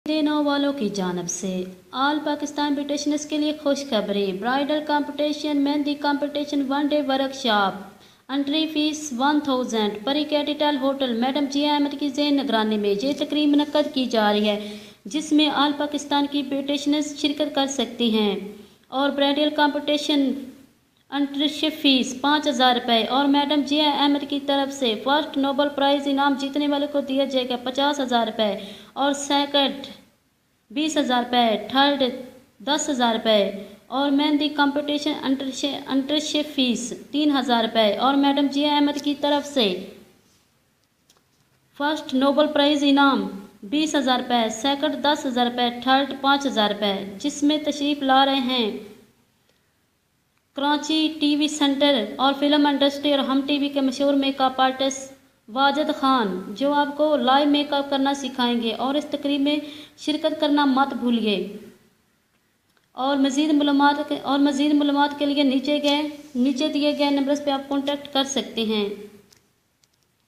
देने वालों की जानिब से ऑल पाकिस्तान ब्यूटिशियंस के लिए खुशखबरी। Bridal competition, mehndi competition, one day workshop, entry fees 1000। परी कैपिटल होटल मैडम जिया अहमद की ज़ेन निगरानी में ये तकरीब मुनक्कद की जा रही है, जिसमें ऑल पाकिस्तान की ब्यूटिशियंस शिरकत कर सकती हैं। और ब्राइडल कंपटीशन एंट्रीशिप फीस 5000 रुपये और मैडम जिया अहमद की तरफ से फर्स्ट नोबल प्राइज़ इनाम जीतने वाले को दिया जाएगा 50,000 रुपये और सेकंड 20,000 रुपये, थर्ड 10,000 रुपये। और मेहंदी कंपटीशन एंट्रीशिप फीस 3,000 रुपये और मैडम जिया अहमद की तरफ से फर्स्ट नोबल प्राइज़ इनाम 20,000 रुपये, सेकंड 10,000 रुपये, थर्ड 5,000 रुपये। जिसमें तशरीफ़ ला रहे हैं कराची टीवी सेंटर और फिल्म इंडस्ट्री और हम टीवी के मशहूर मेकअप आर्टिस्ट वाजिद खान, जो आपको लाइव मेकअप करना सिखाएंगे। और इस तकरीब में शिरकत करना मत भूलिए। और मज़ीद मालूमात के लिए नीचे दिए गए नंबर्स पे आप कांटेक्ट कर सकते हैं।